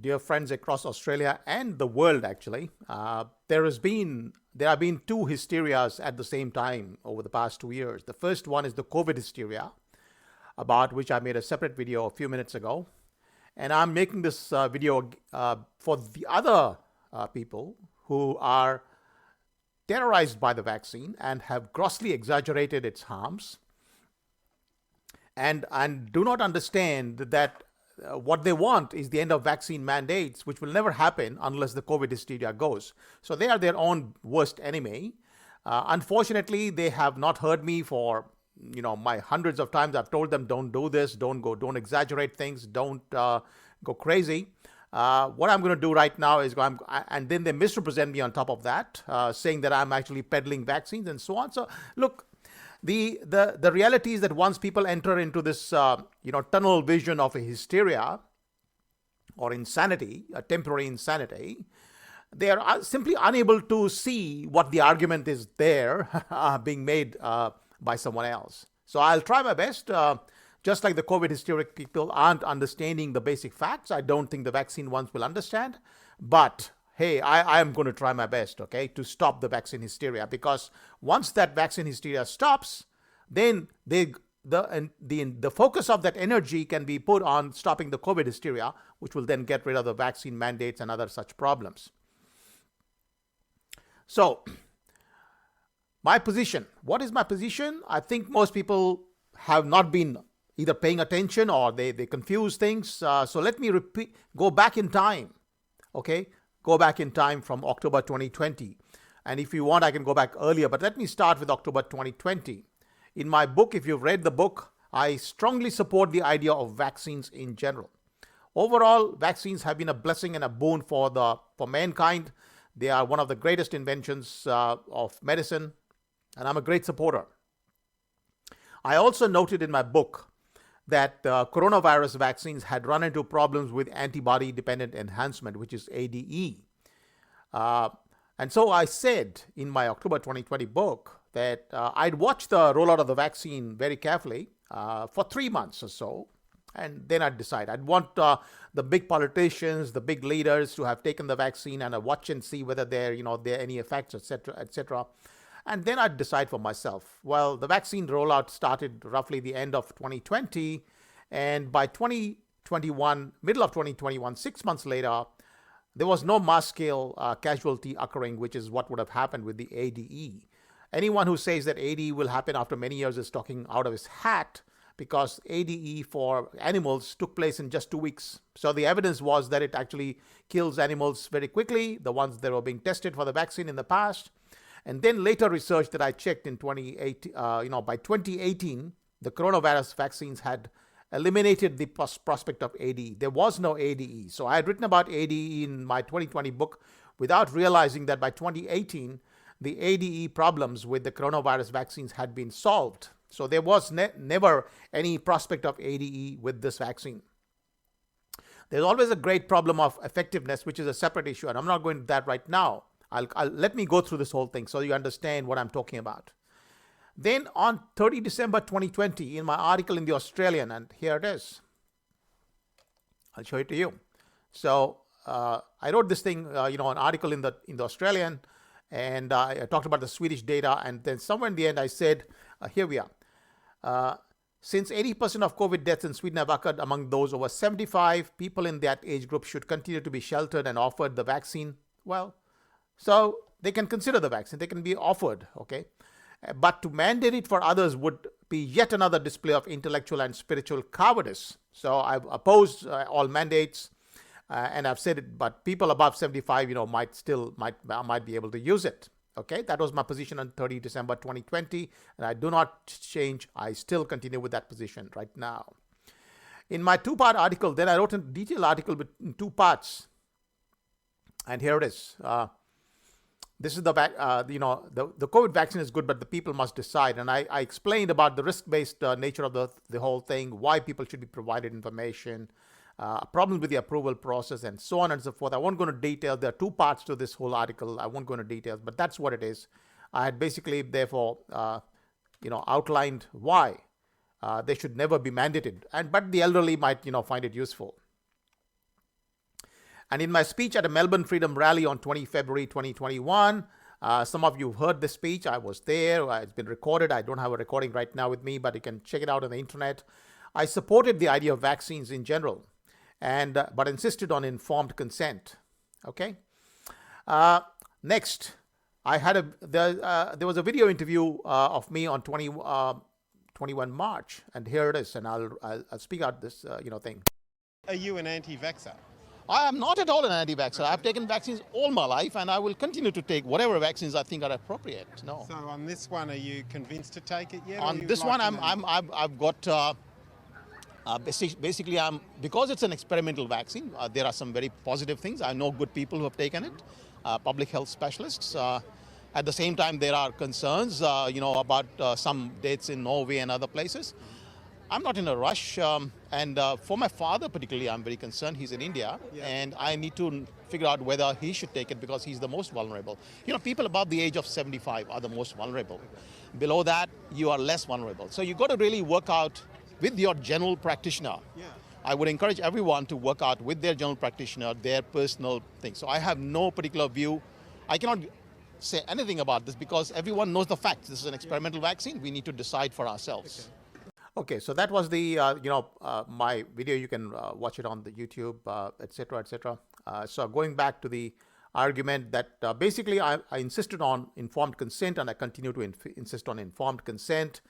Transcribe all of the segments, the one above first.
dear friends across Australia and the world, actually. There have been two hysterias at the same time over the past 2 years. The first one is the COVID hysteria, about which I made a separate video a few minutes ago. And I'm making this video for the other people who are terrorized by the vaccine and have grossly exaggerated its harms and do not understand that what they want is the end of vaccine mandates, which will never happen unless the COVID hysteria goes. So they are their own worst enemy. Unfortunately, they have not heard me for my hundreds of times. I've told them, don't do this, don't exaggerate things, don't go crazy. What I'm going to do right now is and then they misrepresent me on top of that, saying that I'm actually peddling vaccines and so on. So look, the reality is that once people enter into this tunnel vision of a hysteria or insanity, a temporary insanity, they are simply unable to see what the argument is there being made by someone else. So I'll try my best. Just like the COVID hysteric people aren't understanding the basic facts, I don't think the vaccine ones will understand. But hey, I am going to try my best, okay, to stop the vaccine hysteria, because once that vaccine hysteria stops, then the focus of that energy can be put on stopping the COVID hysteria, which will then get rid of the vaccine mandates and other such problems. So, my position. What is my position? I think most people have not been either paying attention or they confuse things. So let me go back in time, okay? Go back in time from October 2020. And if you want, I can go back earlier, but let me start with October 2020. In my book, if you've read the book, I strongly support the idea of vaccines in general. Overall, vaccines have been a blessing and a boon for mankind. They are one of the greatest inventions of medicine, and I'm a great supporter. I also noted in my book that coronavirus vaccines had run into problems with antibody-dependent enhancement, which is ADE. And so I said in my October 2020 book that I'd watch the rollout of the vaccine very carefully for 3 months or so, and then I'd decide. I'd want the big politicians, the big leaders to have taken the vaccine, and I'd watch and see whether there are any effects, etc., etc. And then I'd decide for myself. Well, the vaccine rollout started roughly the end of 2020, and by 2021, middle of 2021, 6 months later, there was no mass-scale casualty occurring, which is what would have happened with the ADE. Anyone who says that ADE will happen after many years is talking out of his hat, because ADE for animals took place in just 2 weeks. So the evidence was that it actually kills animals very quickly, the ones that were being tested for the vaccine in the past. And then later research that I checked in 2018, by 2018, the coronavirus vaccines had eliminated the prospect of ADE. There was no ADE. So I had written about ADE in my 2020 book without realizing that by 2018, the ADE problems with the coronavirus vaccines had been solved. So there was never any prospect of ADE with this vaccine. There's always a great problem of effectiveness, which is a separate issue, and I'm not going to that right now. Let me go through this whole thing so you understand what I'm talking about. Then on 30 December 2020, in my article in the Australian, and here it is. I'll show it to you. So I wrote this thing, an article in the Australian, and I talked about the Swedish data, and then somewhere in the end I said, here we are. Since 80% of COVID deaths in Sweden have occurred among those over 75, people in that age group should continue to be sheltered and offered the vaccine. Well, so they can consider the vaccine, they can be offered, okay? But to mandate it for others would be yet another display of intellectual and spiritual cowardice. So I've opposed all mandates, and I've said it, but people above 75, might be able to use it. Okay, that was my position on 30 December 2020, and I do not change. I still continue with that position right now. In my two-part article, then I wrote a detailed article in 2 parts, and here it is. This is the COVID vaccine is good, but the people must decide. And I explained about the risk-based nature of the whole thing, why people should be provided information, problems with the approval process, and so on and so forth. I won't go into detail. There are 2 parts to this whole article. I won't go into details, but that's what it is. I had basically, therefore, outlined why they should never be mandated. But the elderly might, find it useful. And in my speech at a Melbourne Freedom Rally on 20 February 2021, some of you have heard this speech. I was there. It's been recorded. I don't have a recording right now with me, but you can check it out on the internet. I supported the idea of vaccines in general, and but insisted on informed consent. Okay. Next, I had there was a video interview of me on 21 March, and here it is. And I'll speak out this thing. Are you an anti-vaxxer? I am not at all an anti-vaxxer. I've taken vaccines all my life, and I will continue to take whatever vaccines I think are appropriate. No. So on this one, are you convinced to take it yet? On this one, I've got basically because it's an experimental vaccine. There are some very positive things. I know good people who have taken it, public health specialists. At the same time, there are concerns, about some dates in Norway and other places. I'm not in a rush, and for my father particularly, I'm very concerned. He's in India, and I need to figure out whether he should take it because he's the most vulnerable. People above the age of 75 are the most vulnerable. Below that, you are less vulnerable. So you've got to really work out with your general practitioner. I would encourage everyone to work out with their general practitioner, their personal thing. So I have no particular view. I cannot say anything about this because everyone knows the facts. This is an experimental vaccine. We need to decide for ourselves. Okay, so that was the, my video. You can watch it on the YouTube, etc., etc. So going back to the argument that basically I insisted on informed consent, and I continue to insist on informed consent,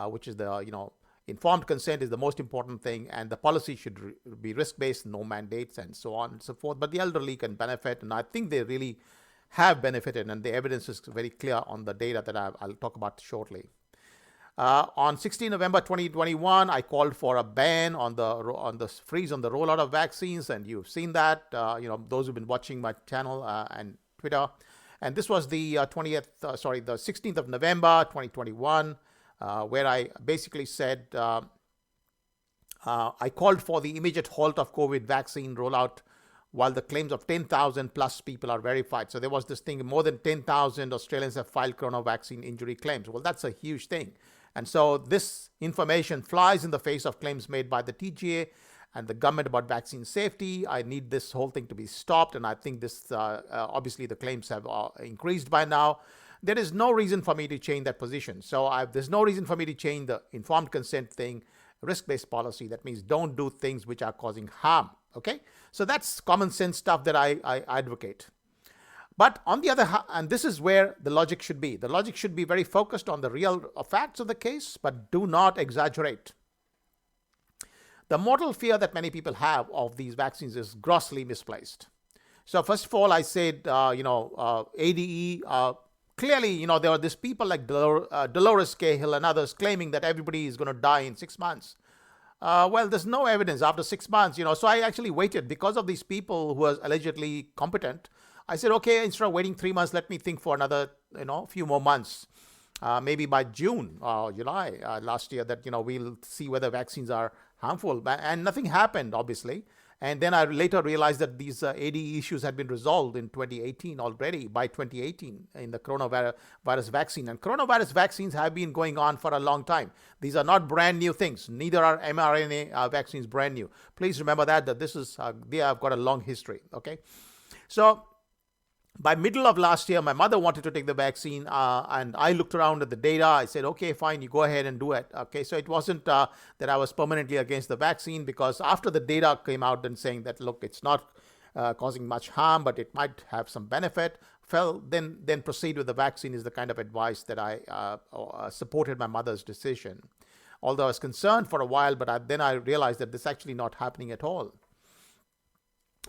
which is the, informed consent is the most important thing, and the policy should be risk-based, no mandates, and so on and so forth. But the elderly can benefit, and I think they really have benefited, and the evidence is very clear on the data that I'll talk about shortly. On 16 November 2021, I called for a ban on the freeze on the rollout of vaccines, and you've seen that. Those who've been watching my channel and Twitter, and this was the 16th of November 2021, where I basically said I called for the immediate halt of COVID vaccine rollout while the claims of 10,000 plus people are verified. So there was this thing, more than 10,000 Australians have filed corona vaccine injury claims. Well, that's a huge thing. And so this information flies in the face of claims made by the TGA and the government about vaccine safety. I need this whole thing to be stopped. And I think this, obviously the claims have increased by now. There is no reason for me to change that position. So there's no reason for me to change the informed consent thing, risk-based policy. That means don't do things which are causing harm. Okay, so that's common sense stuff that I advocate. But on the other hand, and this is where the logic should be. The logic should be very focused on the real facts of the case, but do not exaggerate. The mortal fear that many people have of these vaccines is grossly misplaced. So first of all, I said, ADE, clearly, there are these people like Dolores Cahill and others claiming that everybody is going to die in 6 months. Well, there's no evidence after 6 months, So I actually waited because of these people who are allegedly competent. I said, okay, instead of waiting 3 months, let me think for another, few more months. Maybe by June or July last year that, we'll see whether vaccines are harmful. And nothing happened, obviously. And then I later realized that these ADE issues had been resolved in 2018 already, by 2018 in the coronavirus vaccine. And coronavirus vaccines have been going on for a long time. These are not brand new things. Neither are mRNA vaccines brand new. Please remember that this is, they have got a long history, okay? So by middle of last year, my mother wanted to take the vaccine, and I looked around at the data. I said, okay, fine, you go ahead and do it. Okay, so it wasn't that I was permanently against the vaccine, because after the data came out and saying that, look, it's not causing much harm, but it might have some benefit, then proceed with the vaccine is the kind of advice that I supported my mother's decision. Although I was concerned for a while, but then I realized that this is actually not happening at all.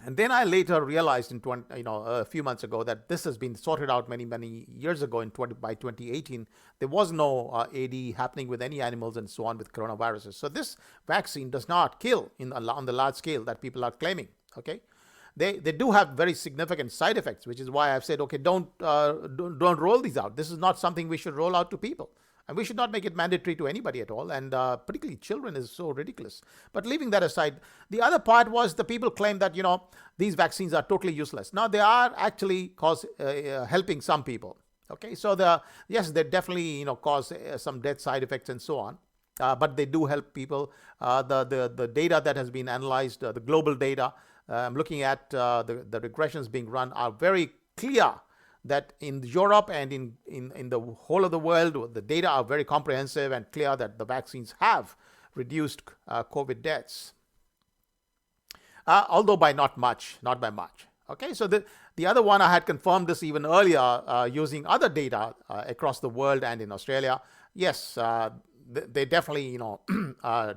And then I later realized a few months ago that this has been sorted out many years ago. By 2018, there was no AD happening with any animals and so on with coronaviruses. So this vaccine does not kill on the large scale that people are claiming. Okay, they do have very significant side effects, which is why I've said, okay, don't roll these out. This is not something we should roll out to people. And we should not make it mandatory to anybody at all, and particularly children is so ridiculous. But leaving that aside, the other part was the people claim that, these vaccines are totally useless. Now, they are actually helping some people. Okay, so yes, they definitely, cause some death side effects and so on. But they do help people. The data that has been analyzed, the global data, I'm looking at the regressions being run are very clear that in Europe and in the whole of the world, the data are very comprehensive and clear that the vaccines have reduced COVID deaths. Although by not by much. Okay, so the other one, I had confirmed this even earlier using other data across the world and in Australia. Yes, they definitely,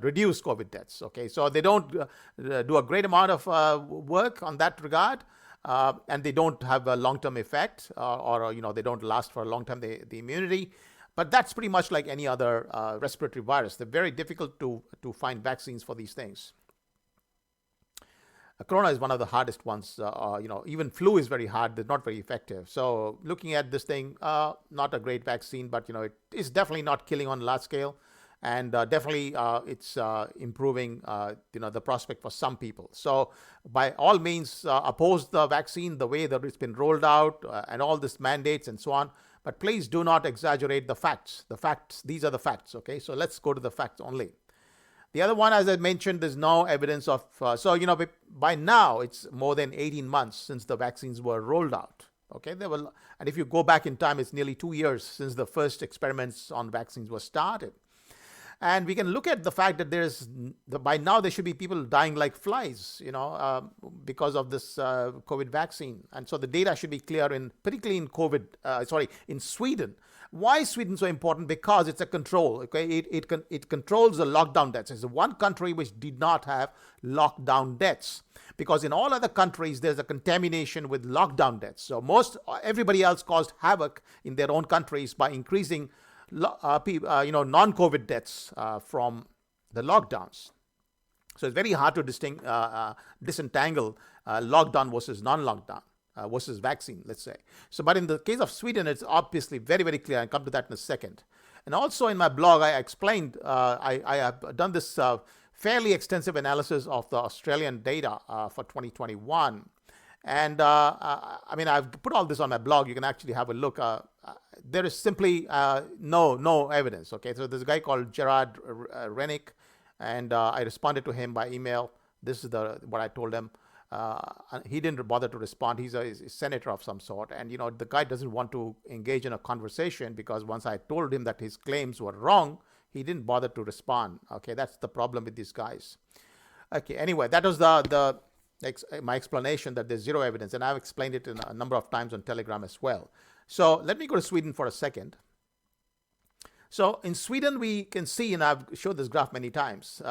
reduce COVID deaths. Okay, so they don't do a great amount of work on that regard, and they don't have a long-term effect, or they don't last for a long time, the immunity. But that's pretty much like any other respiratory virus. They're very difficult to find vaccines for these things. Corona is one of the hardest ones. Even flu is very hard. They're not very effective. So looking at this thing, not a great vaccine, but it is definitely not killing on large scale, and definitely it's improving the prospect for some people. So by all means, oppose the vaccine the way that it's been rolled out and all these mandates and so on. But please do not exaggerate the facts. The facts, these are the facts. Okay, so let's go to the facts only. The other one, as I mentioned, there's no evidence of, by now it's more than 18 months since the vaccines were rolled out. Okay, and if you go back in time, it's nearly 2 years since the first experiments on vaccines were started. And we can look at the fact that by now there should be people dying like flies, because of this COVID vaccine. And so the data should be clear particularly in Sweden. Why is Sweden so important? Because it's a control. Okay, it controls the lockdown deaths. It's the one country which did not have lockdown deaths, because in all other countries there's a contamination with lockdown deaths. So everybody else caused havoc in their own countries by increasing non-COVID deaths from the lockdowns. So it's very hard to disentangle lockdown versus non-lockdown. Versus vaccine, let's say. So, but in the case of Sweden, it's obviously very, very clear. I'll come to that in a second. And also in my blog, I explained, I have done this fairly extensive analysis of the Australian data for 2021. And I've put all this on my blog. You can actually have a look. There is simply no evidence. Okay, so there's a guy called Gerard Rennick, and I responded to him by email. This is what I told him. He didn't bother to respond. He's a senator of some sort, and the guy doesn't want to engage in a conversation, because once I told him that his claims were wrong, he didn't bother to respond. Okay, that's the problem with these guys. Okay, anyway, that was my explanation that there's zero evidence, and I've explained it a number of times on Telegram as well. So let me go to Sweden for a second. So in Sweden, we can see, and I've showed this graph many times,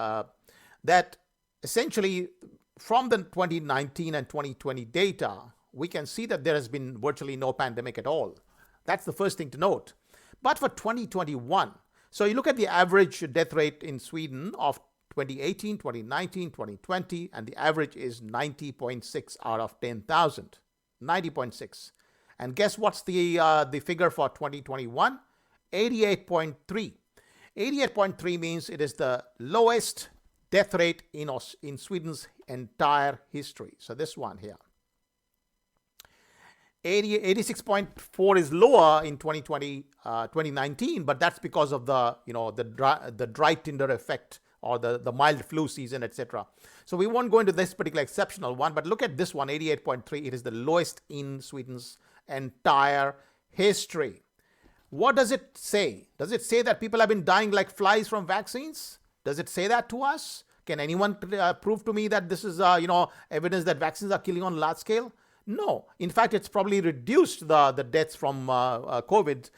that essentially from the 2019 and 2020 data, we can see that there has been virtually no pandemic at all. That's the first thing to note. But for 2021, so you look at the average death rate in Sweden of 2018, 2019, 2020, and the average is 90.6 out of 10,000. 90.6. And guess what's the figure for 2021? 88.3. 88.3 means it is the lowest death rate in Sweden's entire history. So this one here. 86.4 is lower in 2019, but that's because of the dry tinder effect, or the mild flu season, etc. So we won't go into this particular exceptional one, but look at this one, 88.3. It is the lowest in Sweden's entire history. What does it say? Does it say that people have been dying like flies from vaccines? Does it say that to us? Can anyone prove to me that this is evidence that vaccines are killing on large scale? No. In fact, it's probably reduced the deaths from COVID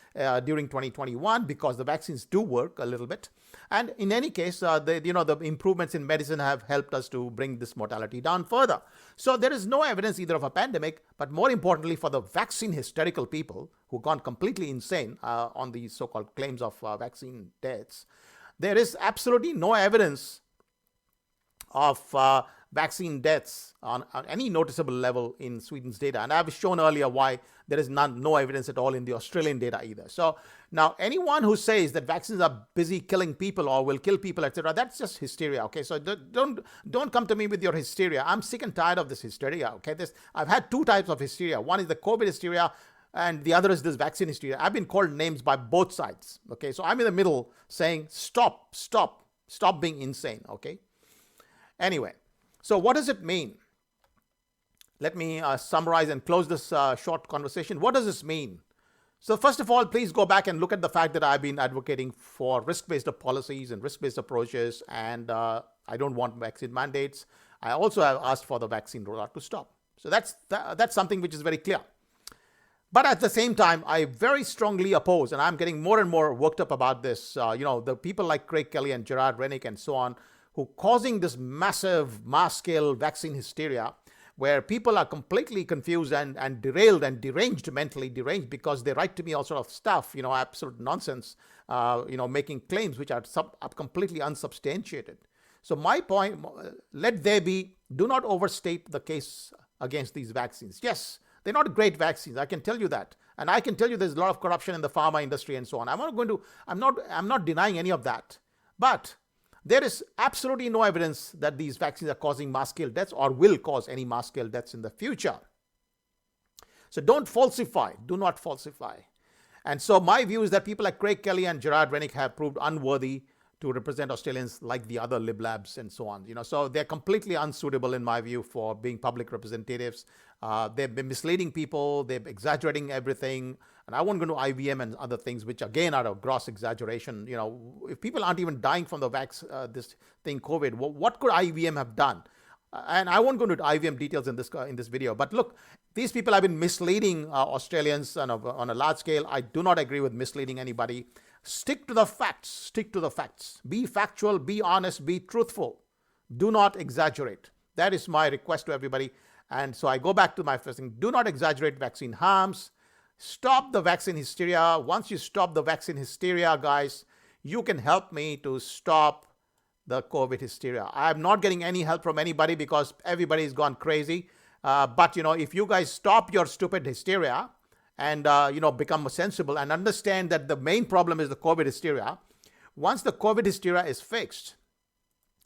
during 2021, because the vaccines do work a little bit. And in any case, the improvements in medicine have helped us to bring this mortality down further. So there is no evidence either of a pandemic, but more importantly, for the vaccine hysterical people who've gone completely insane on these so-called claims of vaccine deaths, there is absolutely no evidence of vaccine deaths on any noticeable level in Sweden's data. And I've shown earlier why there is no evidence at all in the Australian data either. So now anyone who says that vaccines are busy killing people or will kill people, etc., that's just hysteria. Okay, so don't come to me with your hysteria. I'm sick and tired of this hysteria. Okay, I've had two types of hysteria. One is the COVID hysteria, and the other is this vaccine hysteria. I've been called names by both sides. Okay, so I'm in the middle saying stop being insane. Okay. Anyway, so what does it mean? let me summarize and close this short conversation. What does this mean? So first of all, please go back and look at the fact that I've been advocating for risk-based policies and risk-based approaches, and I don't want vaccine mandates. I also have asked for the vaccine rollout to stop. So that's something which is very clear. But at the same time, I very strongly oppose, and I'm getting more and more worked up about this, the people like Craig Kelly and Gerard Rennick and so on, who causing this massive mass-scale vaccine hysteria, where people are completely confused and derailed and mentally deranged, because they write to me all sort of stuff, absolute nonsense, making claims which are completely unsubstantiated. So my point, do not overstate the case against these vaccines. Yes, they're not great vaccines. I can tell you that. And I can tell you there's a lot of corruption in the pharma industry and so on. I'm not denying any of that. But there is absolutely no evidence that these vaccines are causing mass-scale deaths or will cause any mass-scale deaths in the future. So don't falsify. Do not falsify. And so my view is that people like Craig Kelly and Gerard Rennick have proved unworthy to represent Australians like the other Lib Labs and so on. So they're completely unsuitable in my view for being public representatives. They've been misleading people. They're exaggerating everything. And I won't go to IVM and other things, which again are a gross exaggeration. If people aren't even dying from this thing, COVID, what could IVM have done? And I won't go into IVM details in this video. But look, these people have been misleading Australians on a large scale. I do not agree with misleading anybody. Stick to the facts. Stick to the facts. Be factual, be honest, be truthful. Do not exaggerate. That is my request to everybody. And so I go back to my first thing. Do not exaggerate vaccine harms. Stop the vaccine hysteria. Once you stop the vaccine hysteria, guys, you can help me to stop the COVID hysteria. I'm not getting any help from anybody because everybody's gone crazy. But, if you guys stop your stupid hysteria, and become sensible and understand that the main problem is the COVID hysteria. Once the COVID hysteria is fixed,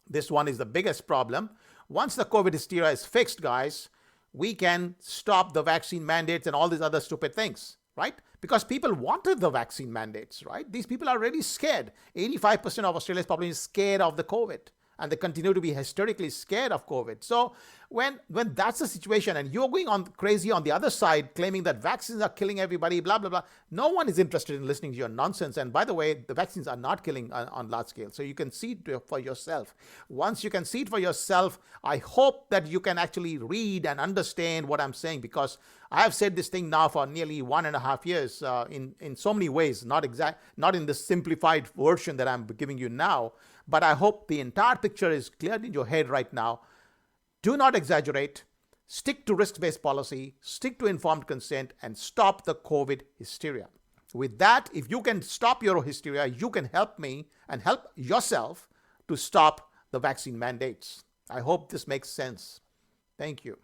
this one is the biggest problem. Once the COVID hysteria is fixed, guys, we can stop the vaccine mandates and all these other stupid things, right? Because people wanted the vaccine mandates, right? These people are really scared. 85% of Australia's population is scared of the COVID, and they continue to be hysterically scared of COVID. So when that's the situation and you're going on crazy on the other side, claiming that vaccines are killing everybody, blah, blah, blah, no one is interested in listening to your nonsense. And by the way, the vaccines are not killing on large scale. So you can see it for yourself. Once you can see it for yourself, I hope that you can actually read and understand what I'm saying, because I have said this thing now for nearly 1.5 years in so many ways, not in the simplified version that I'm giving you now. But I hope the entire picture is clear in your head right now. Do not exaggerate. Stick to risk-based policy. Stick to informed consent and stop the COVID hysteria. With that, if you can stop your hysteria, you can help me and help yourself to stop the vaccine mandates. I hope this makes sense. Thank you.